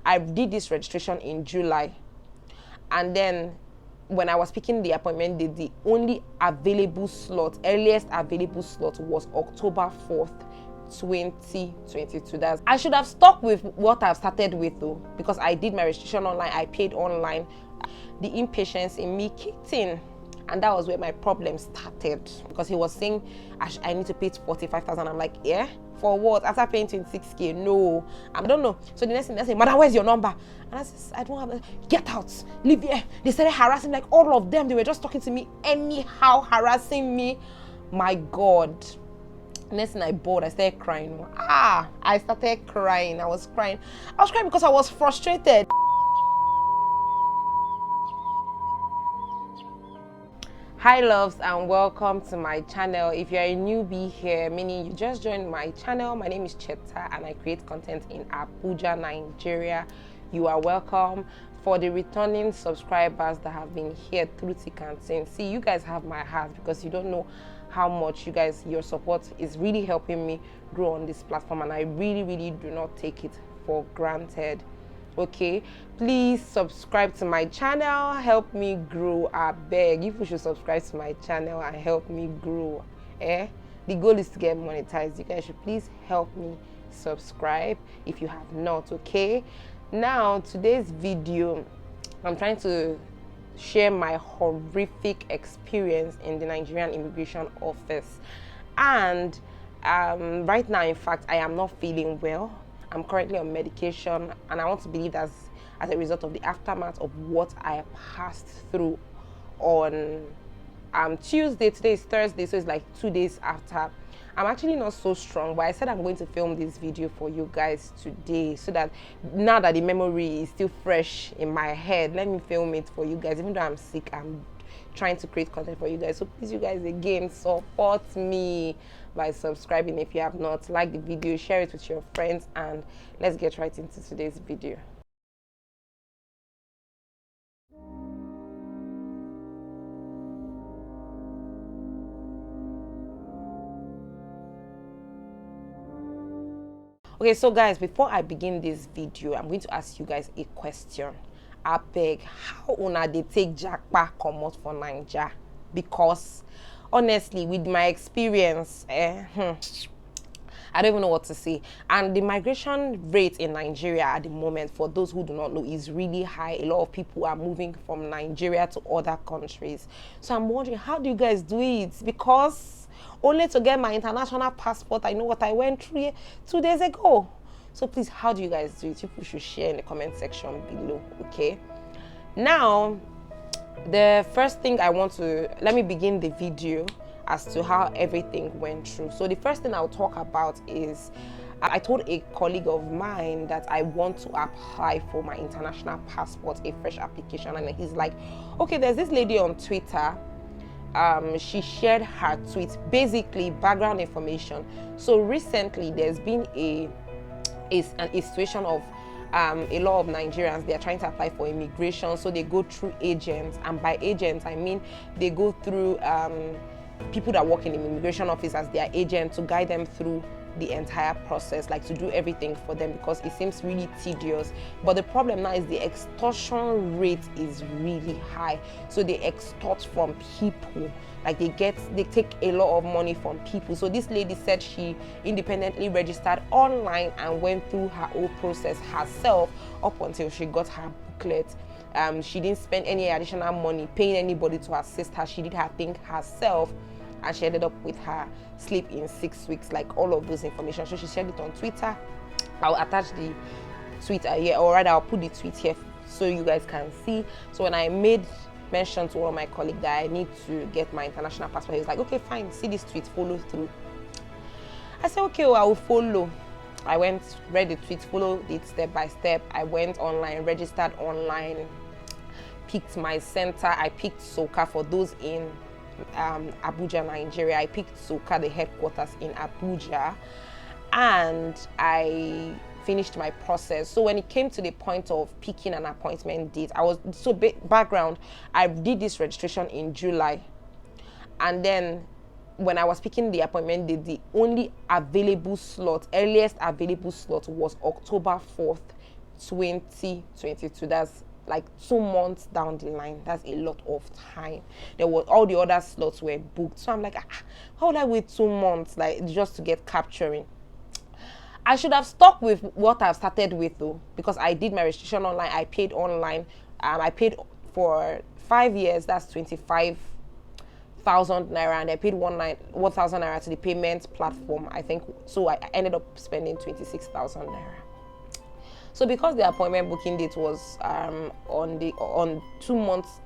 I did this registration in July, and then when I was picking the appointment date, the only available slot, earliest available slot, was October 4th, 2022. I should have stuck with what I've started with though, because I did my registration online, I paid online. The impatience in me kicked in, and that was where my problem started, because he was saying I need to pay 45,000. I'm like, yeah, for what? After paying 26k? No, I don't know. So the next thing they say, madam, where's your number? And I said, I don't have it. Get out, leave here. They started harassing, like all of them. They were just talking to me anyhow, harassing me. My God. Next thing I bawled, I started crying. I started crying. I was crying because I was frustrated. Hi loves, and welcome to my channel. If you're a newbie here, meaning you just joined my channel, my name is Cheta and I create content in Abuja, Nigeria. You are welcome. For the returning subscribers that have been here through thick and thin, see, you guys have my heart, because you don't know how much your support is really helping me grow on this platform, and I really do not take it for granted. Okay, please subscribe to my channel, help me grow. I beg you, should subscribe to my channel and help me grow. The goal is to get monetized. You guys should please help me subscribe if you have not. Okay, now today's video, I'm trying to share my horrific experience in the Nigerian Immigration office. And right now, in fact, I am not feeling well. I'm currently on medication, and I want to believe that's as a result of the aftermath of what I passed through on Tuesday. Today is Thursday, so it's like 2 days after. I'm actually not so strong, but I said I'm going to film this video for you guys today, so that now that the memory is still fresh in my head, let me film it for you guys. Even though I'm sick, I'm trying to create content for you guys. So please, you guys, again, support me by subscribing if you have not. Like the video, share it with your friends, and let's get right into today's video. Okay, so guys, before I begin this video, I'm going to ask you guys a question. I beg, how una they take jackpot comot for Naija? Because honestly, with my experience, I don't even know what to say. And the migration rate in Nigeria at the moment, for those who do not know, is really high. A lot of people are moving from Nigeria to other countries. So I'm wondering, how do you guys do it? Because only to get my international passport, I know what I went through 2 days ago. So please, how do you guys do it? People should share in the comment section below, okay? Now, the first thing let me begin the video as to how everything went through. So the first thing I'll talk about is, I told a colleague of mine that I want to apply for my international passport, a fresh application. And he's like, okay, there's this lady on Twitter. She shared her tweet, basically background information. So recently there's been a situation of a lot of Nigerians, they are trying to apply for immigration, so they go through agents, and by agents I mean they go through people that work in the immigration office as their agent to guide them through the entire process, like to do everything for them, because it seems really tedious. But the problem now is the extortion rate is really high. So they extort from people, like they take a lot of money from people. So this lady said she independently registered online and went through her whole process herself up until she got her booklet. She didn't spend any additional money paying anybody to assist her. She did her thing herself, and she ended up with her slip in 6 weeks, like all of those information. So she shared it on Twitter. I'll attach the tweet here, or rather I'll put the tweet here so you guys can see. So when I made mention to one of my colleagues that I need to get my international passport, he was like, okay, fine, see this tweet, follow through. I said, okay, well, I will follow. I went, read the tweet, followed it step by step. I went online, registered online, picked my center. I picked Soka. For those in Abuja, Nigeria, I picked Soka, the headquarters in Abuja, and I finished my process. So when it came to the point of picking an appointment date, background, I did this registration in July, and then when I was picking the appointment date, the only available slot, earliest available slot, was October 4th, 2022. That's like 2 months down the line. That's a lot of time. There was all the other slots were booked, so I'm like, how would I wait 2 months like just to get capturing? I should have stuck with what I've started with though, because I did my registration online. I paid online. I paid for 5 years. That's 25,000 naira, and I paid 1,000 naira to the payment platform, I think. So I ended up spending 26,000 naira. So because the appointment booking date was on 2 months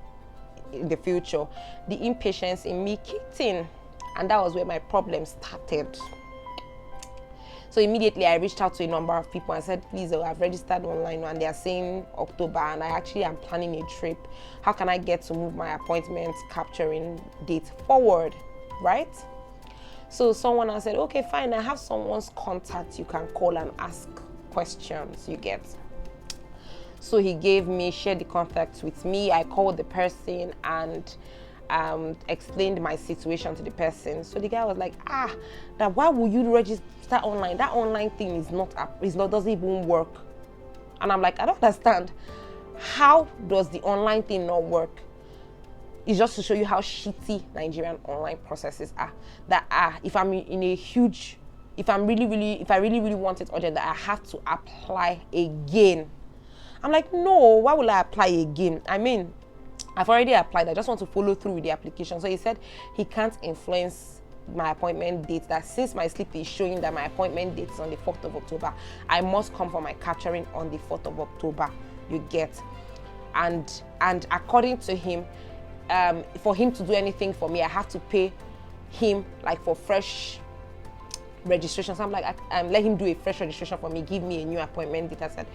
in the future, the impatience in me kicked in, and that was where my problem started. So immediately I reached out to a number of people and said, please, I've registered online and they are saying October, and I actually am planning a trip. How can I get to move my appointment capturing date forward, right? So someone else said, okay, fine, I have someone's contact you can call and ask questions, you get. So he shared the contact with me. I called the person and explained my situation to the person. So the guy was like, that why would you register online? That online thing doesn't even work. And I'm like, I don't understand. How does the online thing not work? It's just to show you how shitty Nigerian online processes are. If I really want it urgent, that I have to apply again. I'm like, no, why will I apply again? I mean, I've already applied. I just want to follow through with the application. So he said he can't influence my appointment date, that since my slip is showing that my appointment date is on the 4th of October, I must come for my capturing on the 4th of October, you get. And according to him, for him to do anything for me, I have to pay him like for fresh registration. So I'm like, let him do a fresh registration for me, give me a new appointment date. I said,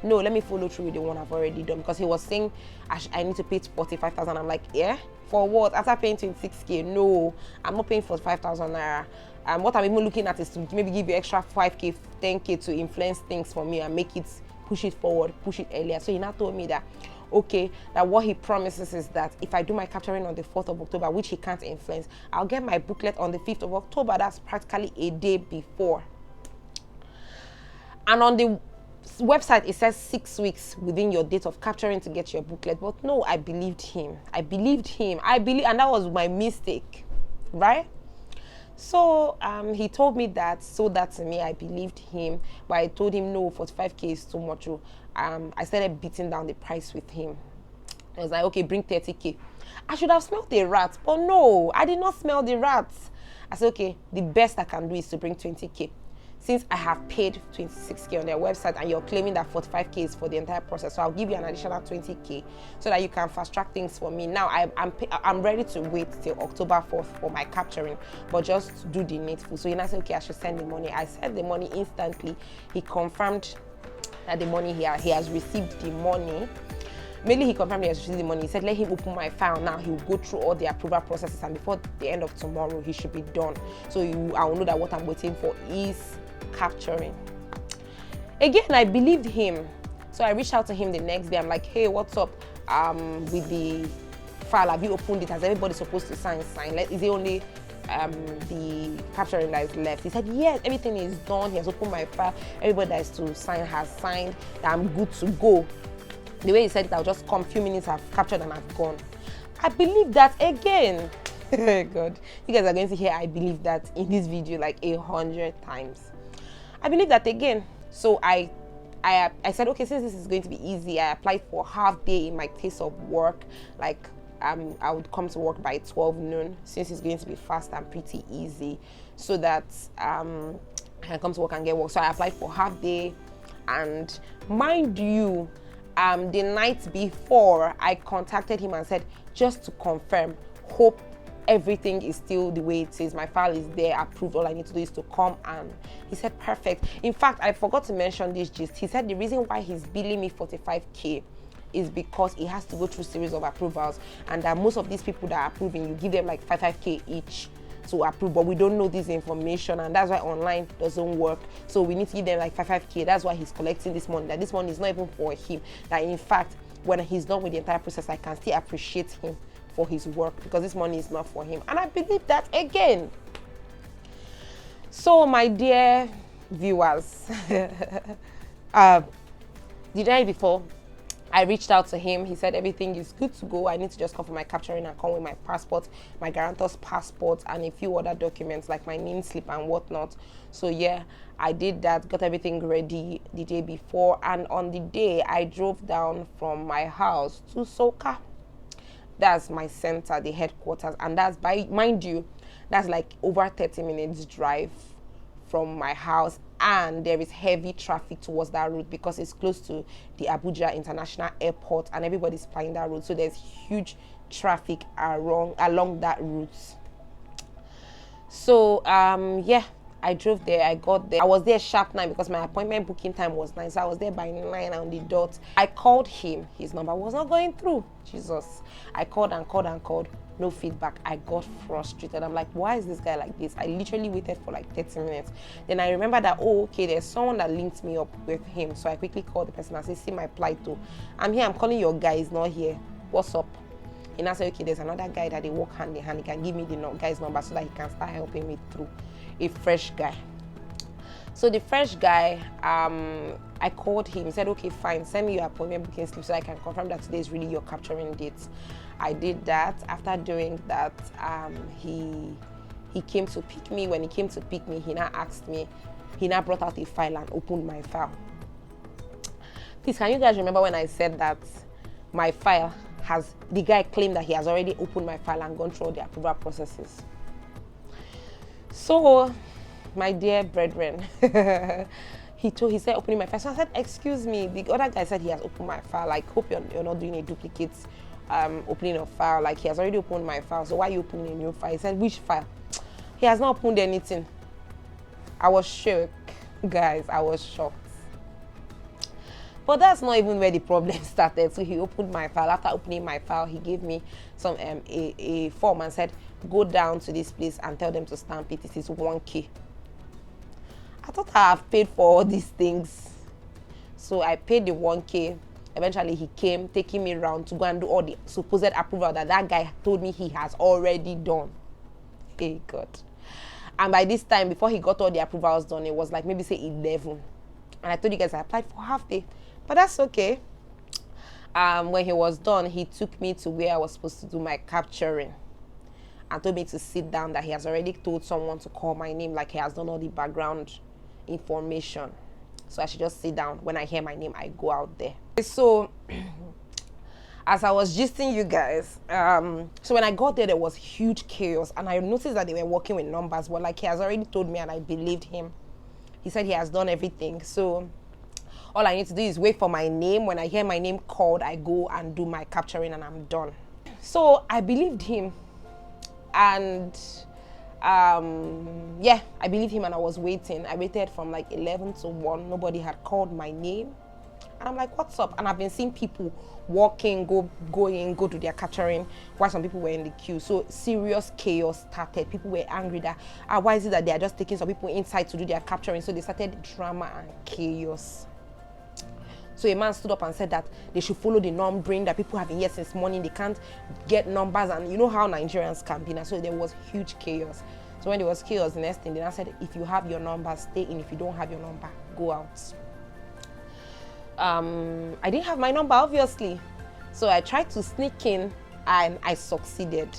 no, let me follow through with the one I've already done, because he was saying I need to pay 45,000. I'm like, yeah, for what? After paying 26k, no, I'm not paying 45,000 naira. What I'm even looking at is to maybe give you extra 5k, 10k to influence things for me and push it forward, push it earlier. So he now told me that, okay, that what he promises is that if I do my capturing on the 4th of October, which he can't influence, I'll get my booklet on the 5th of October. That's practically a day before. And on the website, it says 6 weeks within your date of capturing to get your booklet. But no, I believed him. And that was my mistake, right? So he told me that, so that to me, I believed him, but I told him no, 45k is too much. I started beating down the price with him. I was like, okay, bring 30k. I should have smelled the rat, but no, I did not smell the rat. I said, okay, the best I can do is to bring 20k. Since I have paid 26k on their website and you're claiming that 45k is for the entire process, so I'll give you an additional 20k so that you can fast track things for me. Now I'm ready to wait till October 4th for my capturing, but just do the needful. So he now said, okay, I should send the money. I sent the money instantly. He confirmed that the money he has received the money. Mainly he confirmed he has received the money. He said, let him open my file now. He will go through all the approval processes, and before the end of tomorrow, he should be done. So I will know that what I'm waiting for is capturing. Again, I believed him. So I reached out to him the next day. I'm like, hey, what's up with the file? Have you opened it? Has everybody supposed to sign? Is it only the capturing that is left? He said, yes, everything is done. He has opened my file. Everybody that is to sign has signed. That I'm good to go. The way he said it, I'll just come, few minutes, I've captured and I've gone. I believe that again. God, you guys are going to hear I believe that in this video like 100 times. I believe that again. So I said, okay, since this is going to be easy, I applied for half day in my place of work. Like I would come to work by 12 noon, since it's going to be fast and pretty easy, so that I can come to work and get work. So I applied for half day, and mind you, the night before, I contacted him and said, just to confirm, hope everything is still the way it says. My file is there, approved. All I need to do is to come. And he said, perfect. In fact, I forgot to mention this gist. He said the reason why he's billing me 45k is because he has to go through a series of approvals, and that most of these people that are approving, you give them like 5k each to approve, but we don't know this information, and that's why online doesn't work. So we need to give them like 5k. That's why he's collecting this money, that this money is not even for him, that in fact when he's done with the entire process, I can still appreciate him for his work, because this money is not for him. And I believe that again. So my dear viewers, The day before, I reached out to him. He said everything is good to go. I need to just come for my capturing and come with my passport, my guarantor's passport, and a few other documents like my name slip and whatnot. So yeah, I did that, got everything ready the day before, and on the day I drove down from my house to Soka. That's my center, the headquarters, and that's, by mind you, that's like over 30 minutes drive from my house, and there is heavy traffic towards that route because it's close to the Abuja International Airport and everybody's flying that route, so there's huge traffic along that route. So yeah, I drove there. I got there. I was there sharp 9 because my appointment booking time was 9, so I was there by 9 on the dot. I called him. His number was not going through. Jesus. I called and called and called. No feedback. I got frustrated. I'm like, why is this guy like this? I literally waited for like 30 minutes. Then I remember that, oh, okay, there's someone that linked me up with him. So I quickly called the person and said, see my plight too. I'm here. I'm calling your guy. He's not here. What's up? And I said, okay, there's another guy that they work hand in hand. He can give me the guy's number so that he can start helping me through. A fresh guy. So the fresh guy, I called him, said, okay, fine, send me your appointment booking slip so I can confirm that today is really your capturing date. I did that. After doing that, he came to pick me. When he came to pick me, he now asked me, he now brought out a file and opened my file. Please, can you guys remember when I said that my file has, the guy claimed that he has already opened my file and gone through all the approval processes? So, my dear brethren, he said opening my file. So I said, excuse me, the other guy said he has opened my file. Like, hope you're not doing a duplicate opening of file. Like, he has already opened my file. So why are you opening a new file? He said, which file? He has not opened anything. I was shocked, guys. I was shocked. But that's not even where the problem started. So he opened my file. After opening my file, he gave me some a form and said, go down to this place and tell them to stamp it. It is 1K. I thought I have paid for all these things. So I paid the 1K. Eventually, he came, taking me around to go and do all the supposed approval that guy told me he has already done. Hey, God. And by this time, before he got all the approvals done, it was like maybe say 11. And I told you guys I applied for half day. But that's okay. When he was done, he took me to where I was supposed to do my capturing and told me to sit down, that he has already told someone to call my name, like he has done all the background information. So I should just sit down. When I hear my name, I go out there. So as I was gisting you guys, so when I got there, there was huge chaos, and I noticed that they were working with numbers, but like he has already told me and I believed him. He said he has done everything. So all I need to do is wait for my name. When I hear my name called, I go and do my capturing and I'm done. So I believed him. And yeah, I believed him and I was waiting. I waited from like 11 to 1. Nobody had called my name. And I'm like, what's up? And I've been seeing people walking, go to their capturing while some people were in the queue. So serious chaos started. People were angry that, why is it that they are just taking some people inside to do their capturing? So they started drama and chaos. So a man stood up and said that they should follow the numbering, that people have been here since morning, they can't get numbers, and you know how Nigerians can be now. So there was huge chaos. So when there was chaos, the next thing they now said, if you have your number, stay in. If you don't have your number, go out. I didn't have my number, obviously. So I tried to sneak in and I succeeded.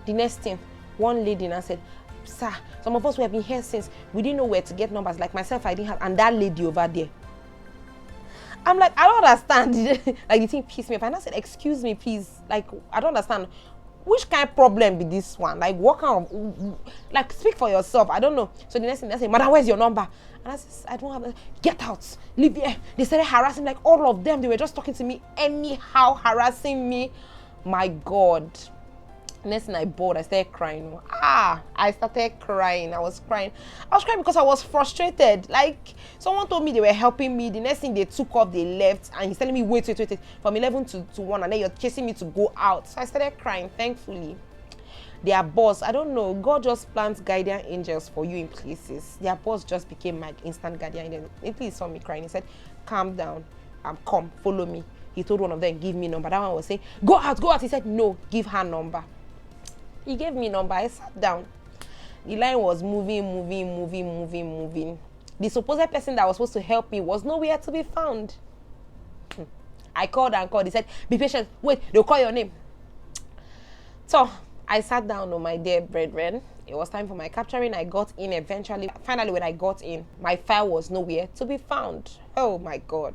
The next thing, one lady now said, sir, some of us who have been here since, we didn't know where to get numbers. Like myself, I didn't have, and that lady over there. I'm like, I don't understand. Like, the thing pissed me off. And I said, excuse me, please. Like, I don't understand. Which kind of problem be this one? Like, what kind of, like, speak for yourself. I don't know. So the next thing they say, madam, where's your number? And I said, I don't have it. Get out. Leave here. They started harassing, like, all of them. They were just talking to me anyhow, harassing me. My God. Next thing I bawled, I started crying. I started crying. I was crying because I was frustrated. Like, someone told me they were helping me. The next thing they took off, they left, and he's telling me wait from 11 to 1, and then you're chasing me to go out. So I started crying. Thankfully, their boss, I don't know, God just plants guardian angels for you in places. Their boss just became my instant guardian angel. He saw me crying. He said, calm down, come, follow me. He told one of them, give me number. That one was saying, go out. He said, no, give her number. He gave me number. I sat down. The line was moving. The supposed person that was supposed to help me was nowhere to be found. I called and called. He said, be patient. Wait, they'll call your name. So I sat down on my dear brethren. It was time for my capturing. I got in eventually. Finally, when I got in, my file was nowhere to be found. Oh my God.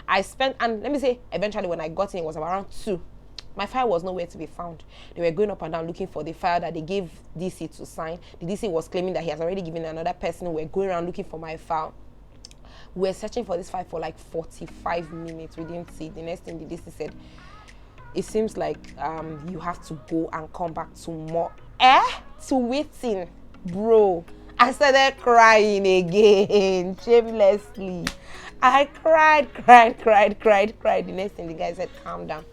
I spent, and let me say, eventually when I got in, it was around 2. My file was nowhere to be found. They were going up and down looking for the file that they gave DC to sign. The DC was claiming that he has already given another person. We were going around looking for my file. We were searching for this file for like 45 minutes. We didn't see it. The next thing the DC said, it seems like you have to go and come back tomorrow. To waiting, bro. I started crying again, shamelessly. I cried. The next thing the guy said, calm down.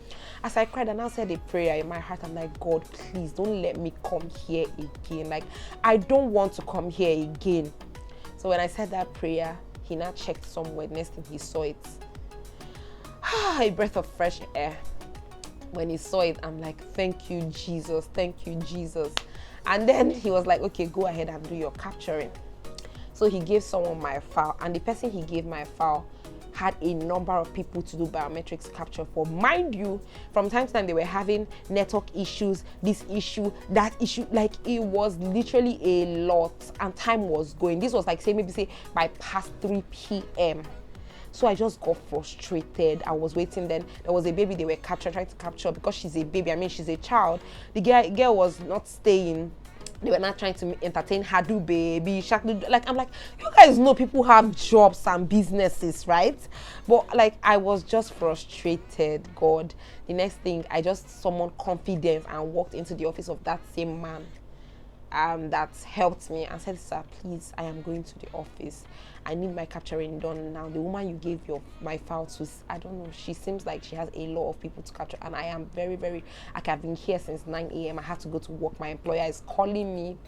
As I cried, and I said a prayer in my heart. I'm like, God, please don't let me come here again. Like, I don't want to come here again. So when I said that prayer, he now checked somewhere. The next thing he saw it. A breath of fresh air. When he saw it, I'm like, thank you, Jesus. Thank you, Jesus. And then he was like, okay, go ahead and do your capturing. So he gave someone my file, and the person he gave my file had a number of people to do biometrics capture for. Mind you, from time to time they were having network issues, this issue, that issue. Like, it was literally a lot, and time was going. This was like, say by past 3 p.m. So I just got frustrated. I was waiting. Then there was a baby they were trying to capture, because she's a baby. I mean, she's a child. The girl was not staying. They were not trying to entertain her, do baby, like, I'm like, you guys know people have jobs and businesses, right? But like, I was just frustrated. God, the next thing, I just summoned confidence and walked into the office of that same man that helped me and said, sir, please, I am going to the office. I need my capturing done now. The woman you gave my file to, I don't know, she seems like she has a lot of people to capture, and I am very, very, like, I've been here since 9 a.m. I have to go to work. My employer is calling me.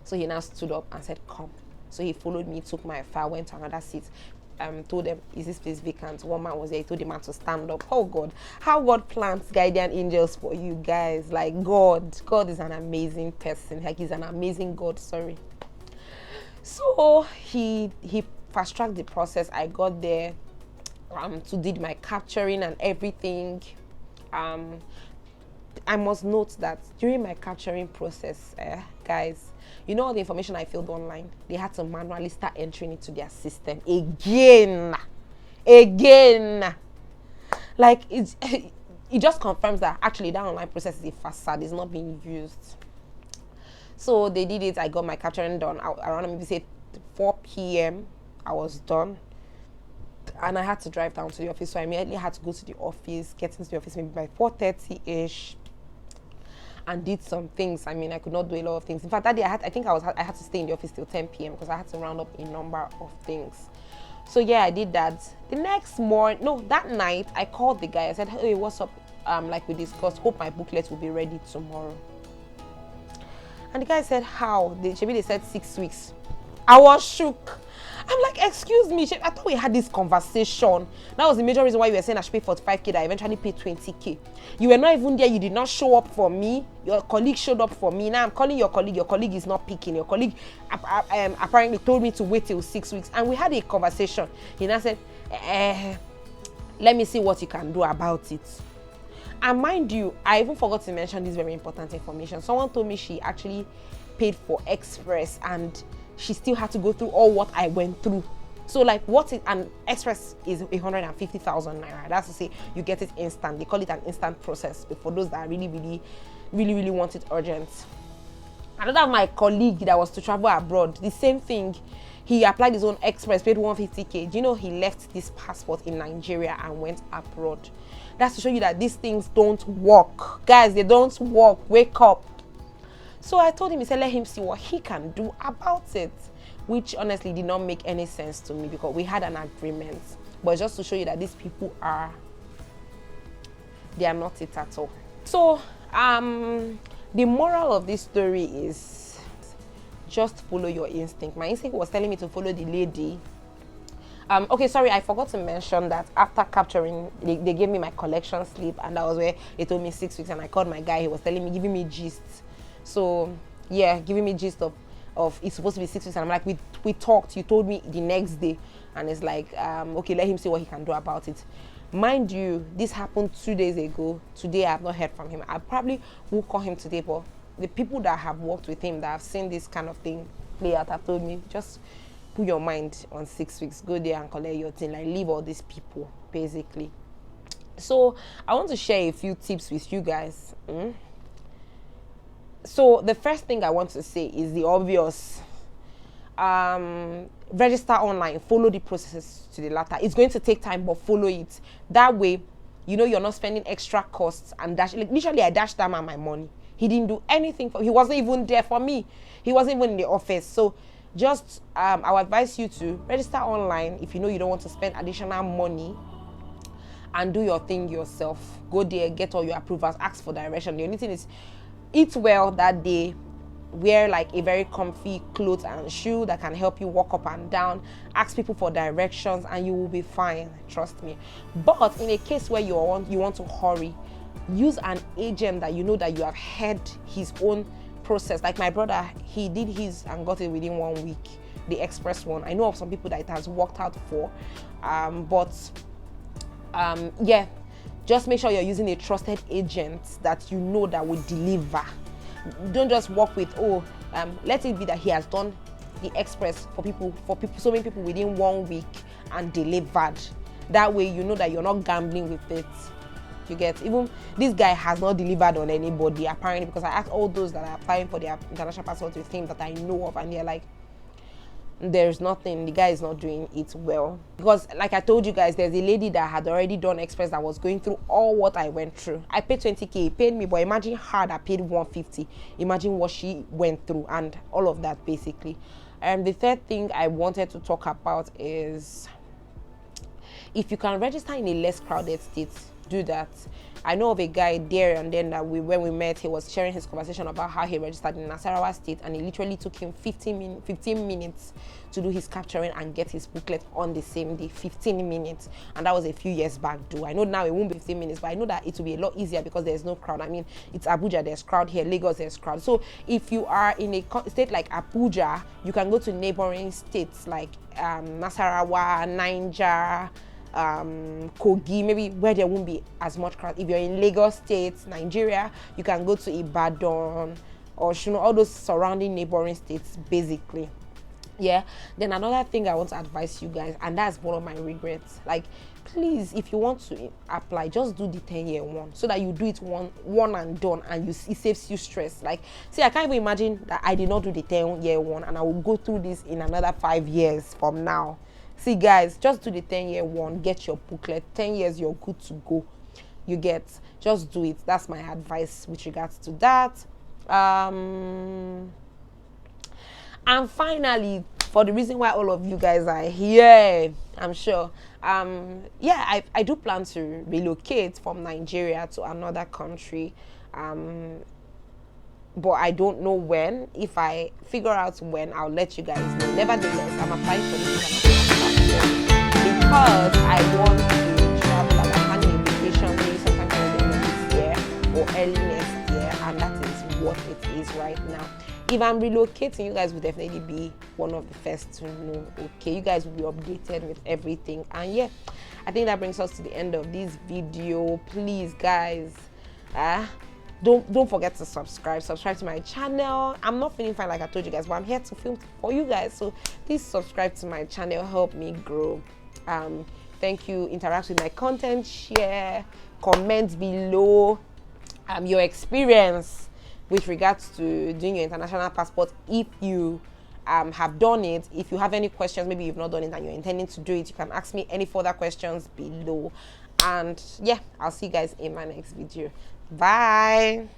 So he now stood up and said, come. So he followed me, took my file, went to another seat, told them, is this place vacant? One man was there. He told the man to stand up. Oh God, how God plants guardian angels for you guys. Like, God is an amazing person. Like, he's an amazing God, sorry. So he fast-tracked the process. I got there to did my capturing and everything. I must note that during my capturing process, guys, you know all the information I filled online, they had to manually start entering it to their system again. Like, it just confirms that actually that online process is a facade. It's not being used. So they did it. I got my capturing done around maybe say 4 p.m. I was done, and I had to drive down to the office. So I immediately had to go to the office, get into the office maybe by 4:30ish, and did some things. I mean, I could not do a lot of things. In fact, that day I had to stay in the office till 10 p.m. because I had to round up a number of things. So yeah, I did that. The next morning, no, that night, I called the guy. I said, hey, what's up? Like we discussed, hope my booklet will be ready tomorrow. And the guy said, how? They said 6 weeks. I was shook. I'm like, excuse me, I thought we had this conversation. That was the major reason why you were saying I should pay 45K, that I eventually paid 20K. You were not even there. You did not show up for me. Your colleague showed up for me. Now I'm calling your colleague. Your colleague is not picking. Your colleague apparently told me to wait till 6 weeks. And we had a conversation. He now said, let me see what you can do about it. And mind you, I even forgot to mention this very important information. Someone told me she actually paid for Express and she still had to go through all what I went through. So like, an Express is 150,000 naira. That's to say you get it instant. They call it an instant process. But for those that really want it urgent. Another my colleague that was to travel abroad, the same thing. He applied his own Express, paid 150K. Do you know he left this passport in Nigeria and went abroad? That's to show you that these things don't work. Guys, they don't work. Wake up. So I told him, he said, let him see what he can do about it. Which honestly did not make any sense to me because we had an agreement. But just to show you that these people they are not it at all. So, the moral of this story is just follow your instinct. My instinct was telling me to follow the lady. Okay, sorry, I forgot to mention that after capturing, they gave me my collection slip, and that was where they told me 6 weeks, and I called my guy. He was telling me, giving me gist. So, yeah, giving me gist of it's supposed to be 6 weeks, and I'm like, we talked, you told me the next day, and it's like, okay, let him see what he can do about it. Mind you, this happened 2 days ago. Today I have not heard from him. I probably will call him today, but the people that have worked with him, that have seen this kind of thing play out, have told me, just put your mind on 6 weeks, go there and collect your thing, like leave all these people basically. So I want to share a few tips with you guys. So the first thing I want to say is the obvious. Register online, follow the processes to the latter. It's going to take time, but follow it. That way, you know you're not spending extra costs and dash. Like, literally, I dashed that man my money. He didn't do anything for. He wasn't even there for me. He wasn't even in the office. So just I would advise you to register online if you know you don't want to spend additional money, and do your thing yourself. Go there, get all your approvals, ask for direction. The only thing is, eat well that day. Wear like a very comfy clothes and shoe that can help you walk up and down. Ask people for directions and you will be fine, trust me. But in a case where you want to hurry, use an agent that you know that you have heard his own process. Like my brother, he did his and got it within 1 week, the express one. I know of some people that it has worked out for, yeah, just make sure you're using a trusted agent that you know that will deliver. Don't just work with, let it be that he has done the express for so many people within 1 week and delivered. That way you know that you're not gambling with it. You get, even this guy has not delivered on anybody apparently, because I asked all those that are applying for their international passport with him that I know of, and they're like, there's nothing, the guy is not doing it well. Because like I told you guys, there's a lady that had already done express that was going through all what I went through. I paid 20k, he paid me, but imagine her that paid 150. Imagine what she went through and all of that basically. The third thing I wanted to talk about is, if you can register in a less crowded state, do that. I know of a guy there and then that when we met, he was sharing his conversation about how he registered in Nasarawa State, and it literally took him 15 minutes to do his capturing and get his booklet on the same day. 15 minutes, and that was a few years back though. I know now it won't be 15 minutes, but I know that it will be a lot easier because there's no crowd. I mean, it's Abuja, there's crowd here. Lagos, there's crowd. So if you are in a state like Abuja, you can go to neighboring states like Nasarawa, Niger, Kogi, maybe where there won't be as much crowd. If you're in Lagos State, Nigeria, you can go to Ibadan or all those surrounding neighboring states basically. Yeah. Then another thing I want to advise you guys, and that's one of my regrets, like, please, if you want to apply, just do the 10-year one, so that you do it one and done, and it saves you stress. Like, see, I can't even imagine that I did not do the 10-year one and I will go through this in another 5 years from now. See guys, just do the 10-year one, get your booklet. 10 years, you're good to go. You get, just do it. That's my advice with regards to that. And finally, for the reason why all of you guys are here, I'm sure, yeah, I do plan to relocate from Nigeria to another country, but I don't know when. If I figure out when, I'll let you guys know. Nevertheless, I'm applying for this because I want to travel, and I'm planning a vacation maybe sometime at the end of this year or early next year, and that is what it is right now. If I'm relocating, you guys will definitely be one of the first to know. Okay, you guys will be updated with everything. And yeah, I think that brings us to the end of this video. Please guys, don't forget to subscribe to my channel. I'm not feeling fine like I told you guys, but I'm here to film for you guys, so please subscribe to my channel, help me grow. Thank you. Interact with my content, share, comment below your experience with regards to doing your international passport. If you have done it, if you have any questions, maybe you've not done it and you're intending to do it, you can ask me any further questions below. And yeah, I'll see you guys in my next video. Bye.